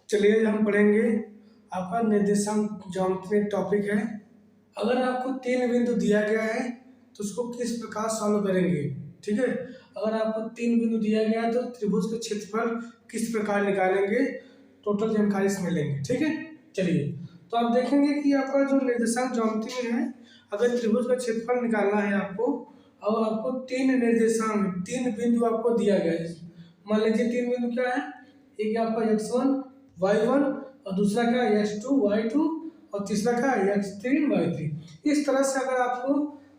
चलिए हम पढ़ेंगे आपका निर्देशांक ज्योमेट्री टॉपिक है। अगर आपको तीन बिंदु दिया गया है तो उसको किस प्रकार सॉल्व करेंगे। ठीक है, अगर आपको तीन बिंदु दिया गया है तो त्रिभुज के क्षेत्रफल किस प्रकार निकालेंगे, टोटल जानकारी इसमें लेंगे। ठीक है, चलिए तो आप देखेंगे कि आपका जो निर्देशांक ज्योमेट्री में है, अगर त्रिभुज का क्षेत्रफल निकालना है आपको और आपको तीन निर्देशांक तीन बिंदु आपको दिया गया है। मान लीजिए तीन बिंदु क्या है, एक आपका x1 y1 और दूसरा क्या है x2 y2 और तीसरा क्या है x3 y3। इस तरह से अगर आपको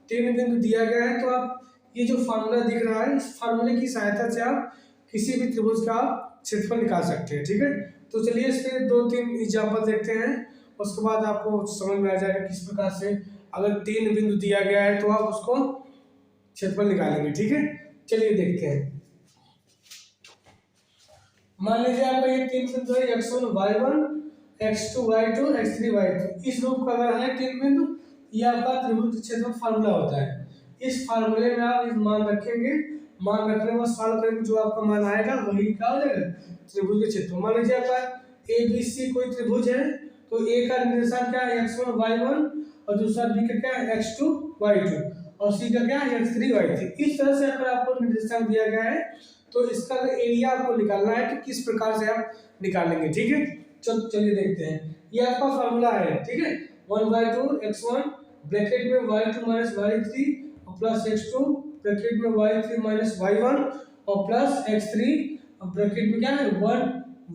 तीन बिंदु दिया गया है तो आप ये जो फार्मूला दिख रहा है, इस फार्मूले की सहायता से आप किसी भी त्रिभुज का क्षेत्रफल निकाल सकते हैं। ठीक है, तो चलिए इसके दो तीन एग्जाम्पल देखते हैं, उसके बाद आपको समझ में आ जाएगा किस प्रकार से अगर तीन बिंदु दिया गया है तो आप उसको क्षेत्रफल निकालेंगे। ठीक है, चलिए देखते हैं। मान लीजिए आपका ये तीन बिंदु है x1 y1 x2 y2 x3 y3। इस रूप का अगर है तीन बिंदु, ये आपका त्रिभुज क्षेत्रफल फार्मूला होता है। इस फार्मूले में आप इस मान रखेंगे, मान रखने के बाद सॉल्व करेंगे, जो आपका मान आएगा वही क्या हो जाएगा त्रिभुज के क्षेत्रफल। मान लीजिए आपका ए बी सी कोई त्रिभुज है तो ए का निर्देशांक क्या है x1 y1 और दूसरा बी का क्या है x2 y2 और सी का क्या है x3 y3। इस तरह से अगर आपको निर्देशांक दिया गया है तो इसका एरिया आपको निकालना है कि किस प्रकार से आप निकालेंगे। ठीक है, चलिए देखते हैं। ये आपका फार्मूला है। ठीक है, 1/2 x1 ब्रैकेट में y2 माइनस y3 और प्लस x2 ब्रैकेट में y3 माइनस y1 और प्लस x3 और ब्रैकेट में क्या है 1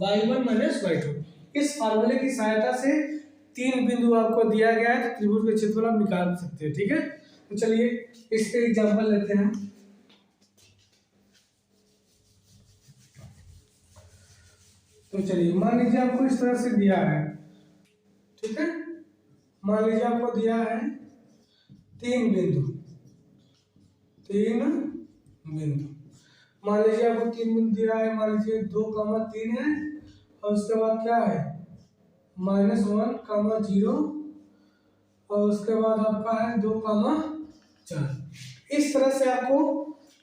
y1 माइनस y2। इस फार्मूले की सहायता से तीन बिंदु आपको दिया गया है तो त्रिभुज का क्षेत्रफल आप निकाल सकते हैं। ठीक है, तो चलिए इसके एग्जांपल लेते हैं। तो चलिए मान लीजिए आपको इस तरह से दिया है। ठीक है, मान लीजिए आपको दिया है तीन बिंदु मान लीजिए आपको तीन बिंदु दिया है। मान लीजिए 2,3 है और उसके बाद क्या है -1,0 और उसके बाद आपका है 2,4। इस तरह से आपको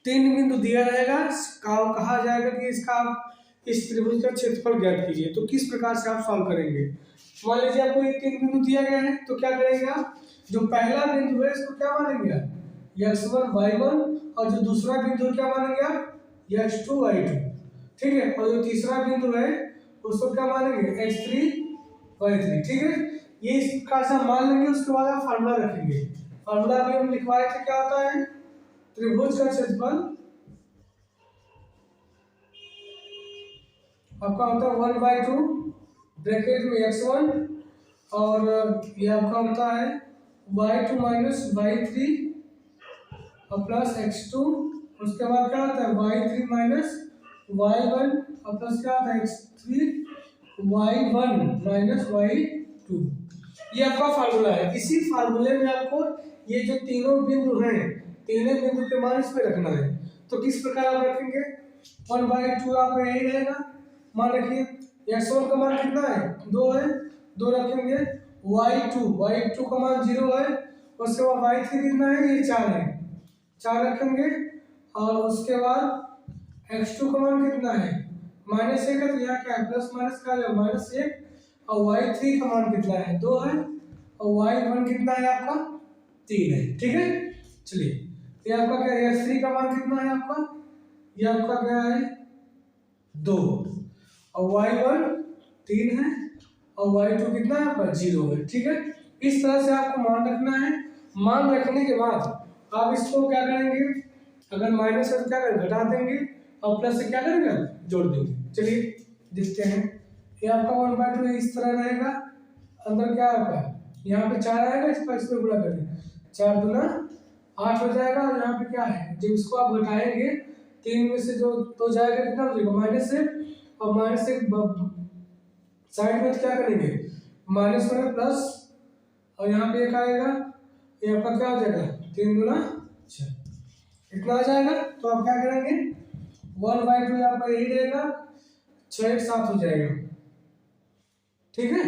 तीन बिंदु दिया रहेगा, कहा जाएगा कि इसका आप इस त्रिभुज का क्षेत्रफल ज्ञात कीजिए। तो किस प्रकार से आप सॉल्व करेंगे। मान लीजिए आपको ये तीन बिंदु दिया गया है तो क्या करेंगे आप, जो पहला बिंदु है इसको क्या मानेंगे आप x1 y1 और जो दूसरा बिंदु क्या मानेंगे आप x2 y2। ठीक है, और जो तीसरा बिंदु है उसको क्या मानेंगे x3 y3। ठीक है, ये इस प्रकार से मान लेंगे। उसके बाद आप फार्मूला रखेंगे। फार्मूला अभी हम लिखवाए थे, क्या होता है त्रिभुज का क्षेत्रफल आपका होता है 1/2 ब्रैकेट में x1 और ये आपका होता है y2 माइनस y3 और प्लस x2। उसके बाद क्या होता है y3 माइनस y1 और प्लस क्या होता है x3 y1 माइनस y2। ये आपका फार्मूला है। इसी फार्मूले में आपको ये जो तीनों बिंदु हैं, तीनों बिंदु के मान इस पे रखना है। तो किस प्रकार आप रखेंगे 1/2 आपका यही रहेगा। मान रखिए x1 का मान कितना है 2 है, 2 रखेंगे। y2 का मान 0 है। उसके बाद y3 कितना है ये 4 है, 4 रखेंगे। और उसके बाद x2 का मान कितना है -1 है, तो यहाँ क्या है प्लस माइनस का -1 और y3 का मान कितना है 2 है और y1 कितना है आपका 3 है। ठीक है, चलिए ये आपका क्या है x3 का मान कितना है आपका, ये आपका क्या है 2 और y1 3 है और y2 कितना है आपका 0 है। ठीक है, इस तरह से आपको मान रखना है। मान रखने के बाद आप इसको क्या करेंगे, अगर माइनस है तो क्या करेंगे घटा देंगे और प्लस से क्या करेंगे जोड़ देंगे। चलिए देखते हैं। ये आपका 1/2 इस तरह रहेगा। अंदर क्या आपका यहाँ पे 4 आएगा, इसको गुणा करेंगे 4 दूना 8 हो जाएगा। और यहाँ पे क्या है जब इसको आप घटाएंगे तीन में से जो तो जाएगा कितना हो जाएगा -1 और -1 साइड में तो क्या करेंगे माइनस में प्लस और यहाँ पे एक आएगा, ये आपका क्या हो जाएगा 3 दूना 6 इतना आ जाएगा। तो आप क्या करेंगे 1/2 आपका यही रहेगा, 6 एक 7 हो जाएगा। ठीक है,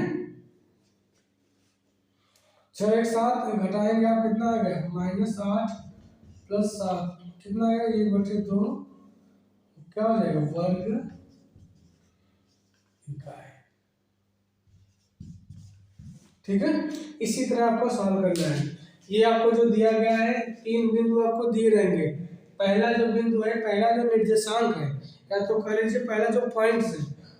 6 एक 7 घटाएंगे आप कितना आ गया -8 प्लस 7 कितना आएगा 1/2 क्या हो जाएगा वर्ग इकाई। ठीक है, इसी तरह आपको सॉल्व करना है। ये आपको जो दिया गया है, तीन बिंदु आपको दिए रहेंगे। पहला जो बिंदु है, पहला जो निर्देशांक है, या तो कह लीजिए पहला जो पॉइंट है,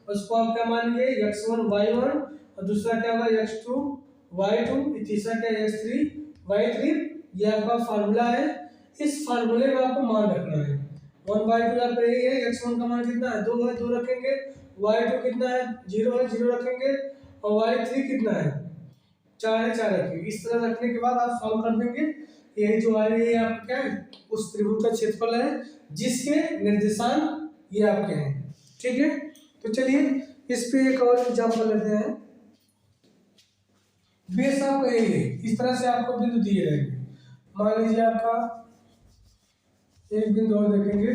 उसको आप क्या मानेंगे, x1 y1, और दूसरा क्या होगा x2 y2, तीसरा क्या x3 y3। ये आपका फार्मूला है। इस फार्मूले में आपको मान रखना है। 1/2 यहाँ पे ये है, x1 का मान कितना है, 2 है, 2 रखेंगे। y2 कितना है, 0 है, 0 रखेंगे। और y3 कितना है, 4 है, 4 रखेंगे। इस तरह रखने के बाद आप सॉल्व कर देंगे। ये जो आ रही है आपका क्या है, उस त्रिभुज का क्षेत्रफल है जिसके निर्देशांक ये आपके हैं। ठीक है, तो चलिए इस पे एक और एग्जांपल लेते हैं। बेस आपका यही है, इस तरह से आपको बिंदु दिए रहेंगे। मान लीजिए आपका एक बिंदु और देखेंगे,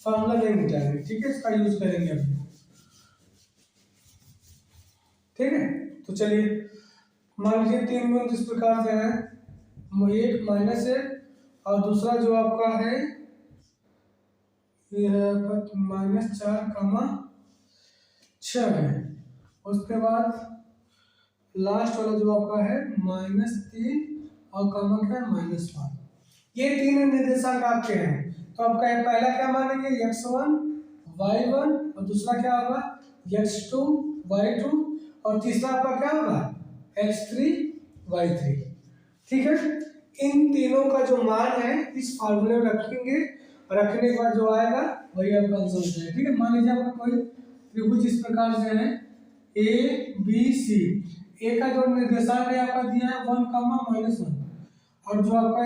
फार्मूला नहीं मिटाएंगे, ठीक है, इसका यूज करेंगे अभी। ठीक है, तो चलिए मान लीजिए तीन बिंदु इस प्रकार से हैं, एक माइनस है और दूसरा जो आपका है ये है -4,6 है। उसके बाद लास्ट वाला जो आपका है -3 और कामा क्या है -5। ये तीन निर्देशांक आपके हैं। तो आपका पहला क्या मानेंगे, x1 y1, और दूसरा क्या होगा x2 y2, और तीसरा आपका क्या होगा x3 y3। ठीक है, इन तीनों का जो मान है इस फार्मूले में रखेंगे, रखने के बाद जो आएगा वही आपका आंसर हो जाएगा। ठीक है, मान लीजिए आपका कोई त्रिभुज इस प्रकार से है ए बी सी। ए का जो निर्देशांक है आपका दिया है 1,-1, और जो आपका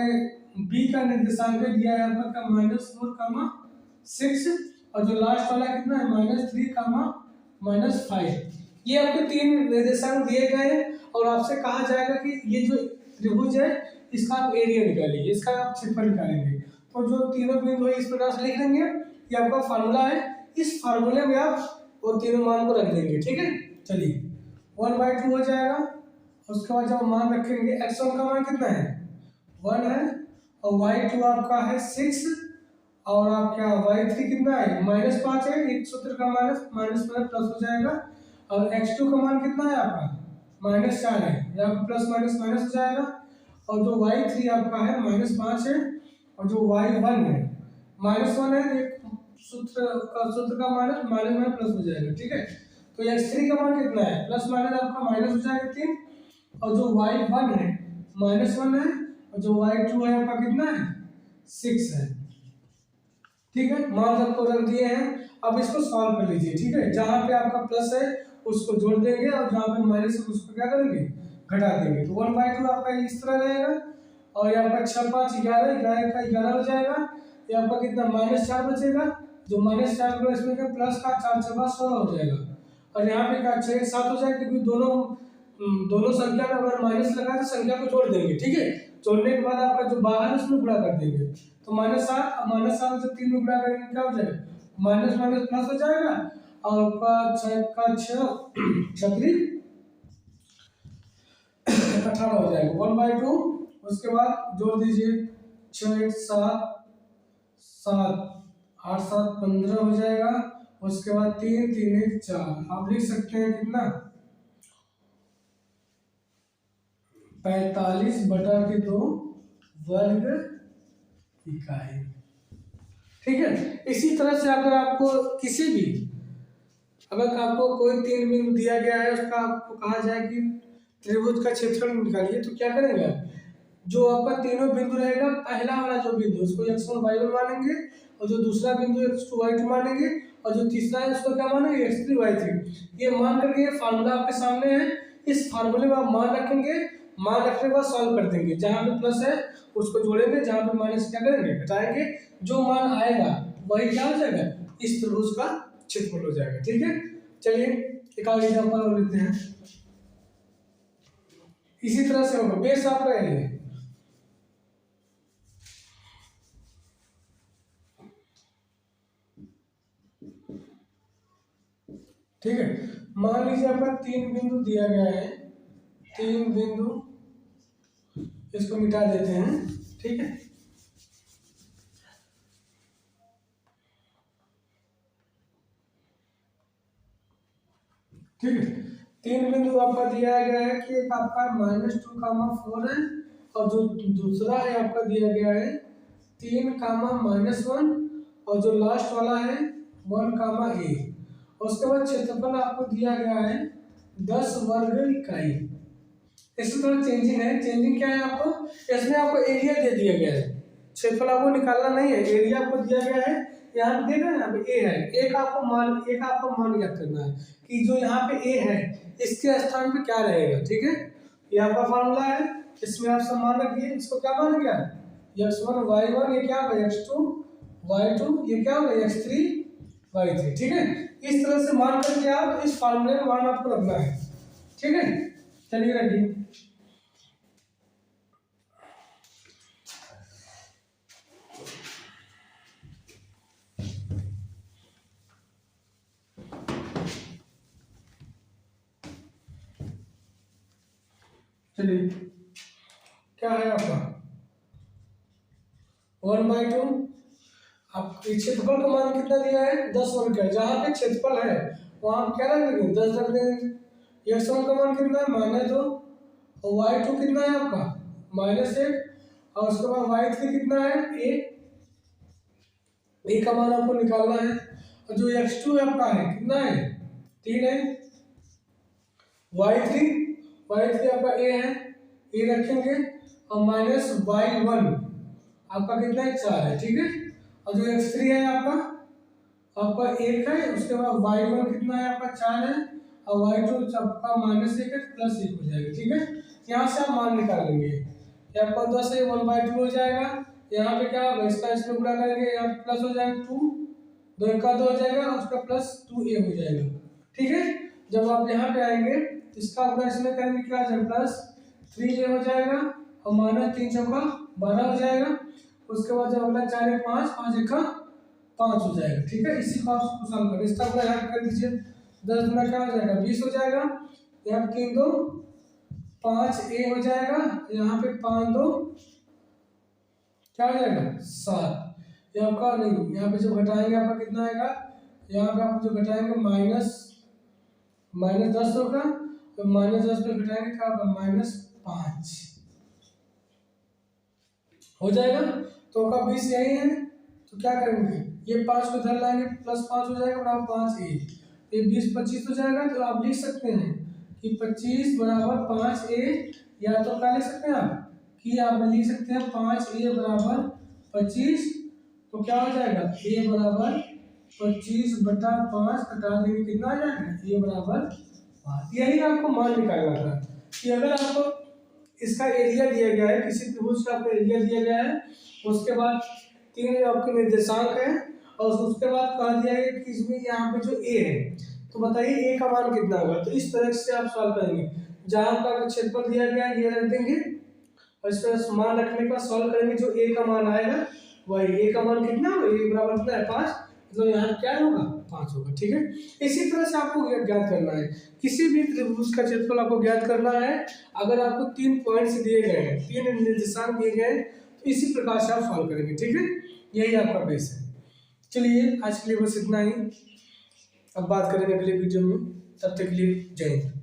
बी का निर्देशांक दिया है आपका का -4,6, और जो लास्ट वाला कितना है -3,-5। ये आपके तीन निर्देशांक दिए गए हैं और आपसे कहा जाएगा कि ये जो त्रिभुज है इसका आप एरिया निकालिए, इसका आप क्षेत्रफल निकालेंगे। तो जो तीनों बिंदु है इस प्रकार से लिख देंगे, ये आपका फार्मूला है। इस फार्मूले में आप वो तीनों मान को रख देंगे। ठीक है, चलिए 1/2 हो जाएगा। उसके बाद जब मान रखेंगे, x1 का मान कितना है 1 है, और y2 आपका है 6, और आपका y3 कितना है -5 है। एक सूत्र का माइनस प्लस हो जाएगा। और x2 का मान कितना है आपका -4 है, यहाँ पे प्लस माइनस माइनस हो जाएगा। और जो y3 आपका है -5 है, और जो y1 है -1 है। एक सूत्र का माइनस माइनस में प्लस हो जाएगा। ठीक है, तो x3 का मान कितना है, प्लस माइनस आपका माइनस हो जाएगा 3, और जो y1 है -1 है, और जो y2 है आपका कितना है 6 है। ठीक है, मान सबको रख दिए हैं। अब इसको सॉल्व कर लीजिए। ठीक है, जहां पे आपका प्लस है उसको जोड़ देंगे, और जहां पे माइनस है उसको क्या करेंगे घटा देंगे। तो 1/2 आपका इस तरह रहेगा, और यहाँ पर 6 5 11, 11 का 11 हो जाएगा। ये आपका कितना -4 बचेगा, जो -4 को इसमें क्या प्लस का 4 6 16 हो जाएगा। और यहाँ पे क्या 6 7 हो जाएगा, क्योंकि दोनों संख्या में अगर माइनस लगा तो संख्या को जोड़ देंगे। ठीक है, जोड़ने के बाद आपका जो बाहर उसमें गुणा कर देंगे। तो -7 से 3 में गुणा करेंगे क्या हो जाएगा, माइनस माइनस प्लस हो जाएगा, और आपका 6 का 6 18 हो जाएगा 1/2। उसके बाद जोड़ दीजिए 6 1 7 7 8 7 15 हो जाएगा। उसके बाद 3 3 1 4, आप लिख सकते हैं कितना 45/2 वर्ग इकाई। ठीक है, इसी तरह से अगर आपको किसी भी अगर आपको कोई तीन बिंदु दिया गया है, उसका आपको कहा जाए कि त्रिभुज का क्षेत्रफल निकालिए, तो क्या करेंगे आप, जो आपका तीनों बिंदु रहेगा, पहला वाला जो बिंदु उसको x1 y1 मानेंगे, और जो दूसरा बिंदु x2 y2 मानेंगे, और जो तीसरा है उसको क्या मानेंगे x3 y3। ये मान करके ये फार्मूला आपके सामने है। इस फार्मूले में आप मान रखेंगे, मान रखने के बाद सॉल्व कर देंगे। जहां पे प्लस है उसको जोड़ेंगे, जहां पे माइनस क्या करेंगे घटाएंगे। जो मान आएगा वही क्या हो जाएगा, इस त्रिभुज का क्षेत्रफल हो जाएगा। ठीक है, चलिए एक और एग्जांपल और लेते हैं। इसी तरह से होगा, बेस आपका यही है। ठीक है, मान लीजिए आपका तीन बिंदु दिया गया है, तीन बिंदु, इसको मिटा देते हैं। ठीक है, ठीक है, तीन बिंदु आपका दिया गया है कि एक आपका -2, 4 है, और जो दूसरा है आपका दिया गया है 3, -1, और जो लास्ट वाला है 1, a। उसके बाद क्षेत्रफल आपको दिया गया है 10 वर्ग इकाई। इसमें थोड़ा चेंजिंग है। चेंजिंग क्या है आपको, इसमें आपको एरिया दे दिया गया है, क्षेत्रफल आपको निकालना नहीं है, एरिया आपको दिया गया है। यहाँ पे देखा है, यहाँ पे ए है, एक आपको मान ज्ञात करना है कि जो यहाँ पे ए है इसके स्थान पे क्या रहेगा। ठीक है, ये आपका फॉर्मूला है, इसमें आप सम्मान रखिए। इसको क्या मान गया, x1 y1, ये क्या होगा x2 y2, ये क्या होगा x3 y3। ठीक है, इस तरह से मान करके आप इस फॉर्मूले में मान आपको रखना है। ठीक है, चलिए रखिए। चलिए, क्या है आपका 1/2। आप क्षेत्रफल का मान कितना दिया है, 10 वर्ग का। जहाँ पे क्षेत्रफल है वहाँ आप क्या रख देंगे, 10 रख देंगे। x1 का मान कितना है, -2, और y2 कितना है आपका -1, और उसके बाद y3 कितना है, a का मान आपको निकालना है। और जो x2 आपका है कितना है, 3 है। y3 आपका a है, a रखेंगे, और -y1 आपका कितना है, 4 है। ठीक है, और जो x3 है आपका 1 है, उसके बाद y1 कितना है आपका 4 है, और y2 आपका -1 है, +1 हो जाएगा। ठीक है, यहाँ से आप मान निकाल लेंगे। ये आपका 10 है, 1/2 हो जाएगा। यहाँ पे क्या होगा, इसका इसमें गुणा करेंगे, यहाँ पे प्लस हो जाएगा 2, 2 का 2 हो जाएगा, और उसका +2a हो जाएगा। ठीक है, जब आप यहाँ पे आएंगे इसका गुणा इसमें करेंगे, क्या हो जाएगा, +3a हो जाएगा, और -3 चौका 12 हो जाएगा। उसके बाद जब अगला 4 1 5, 5 1 5 हो जाएगा। ठीक है, इसी को आप सॉल्व करें। इसका गुणा यहाँ कर दीजिए, 10 गुना क्या हो जाएगा, 20 हो जाएगा। यहाँ 3 2 5a हो जाएगा, यहाँ पे 5 2 क्या हो जाएगा, 7। ये आपका नहीं, यहाँ पे जो घटाएंगे आपका कितना आएगा, यहाँ पे आप जो घटाएंगे -10 होगा, तो -10 पे घटाएंगे क्या होगा, -5 हो जाएगा। तो आपका 20 यही है, तो क्या करेंगे, ये 5 को इधर लाएंगे, +5 हो जाएगा बराबर 5a। ये 20 25 हो जाएगा। तो आप लिख सकते हैं कि 25 बराबर 5a, या तो क्या लिख सकते हैं आप कि आप लिख सकते हैं 5a बराबर 25। तो क्या हो जाएगा, a बराबर 25/5 घटा देंगे, कितना आ जाएगा, a बराबर 5। यही आपको मान निकालना था कि अगर आपको इसका एरिया दिया गया है, किसी त्रिभुज का आपको एरिया दिया गया है, उसके बाद 3 आपके निर्देशांक है, और उसके बाद कह दिया है कि इसमें यहाँ पे जो a है, तो बताइए a का मान कितना होगा। तो इस तरह से आप सॉल्व करेंगे, जहाँ का क्षेत्रफल दिया गया है ये रख देंगे, और इस तरह मान रखने का सॉल्व करेंगे। जो a का मान आएगा वही, a का मान कितना होगा, a बराबर कितना है, 5, मतलब यहाँ क्या होगा, 5 होगा। ठीक है, इसी तरह से आपको ज्ञात करना है, किसी भी त्रिभुज का क्षेत्रफल आपको ज्ञात करना है। अगर आपको 3 पॉइंट्स दिए गए हैं, 3 निर्देशांक दिए गए हैं, तो इसी प्रकार से आप सॉल्व करेंगे। ठीक है, यही आपका बेस है। चलिए, आज के लिए बस इतना ही, अब बात करेंगे अगले वीडियो में। तब तक के लिए जय हिंद।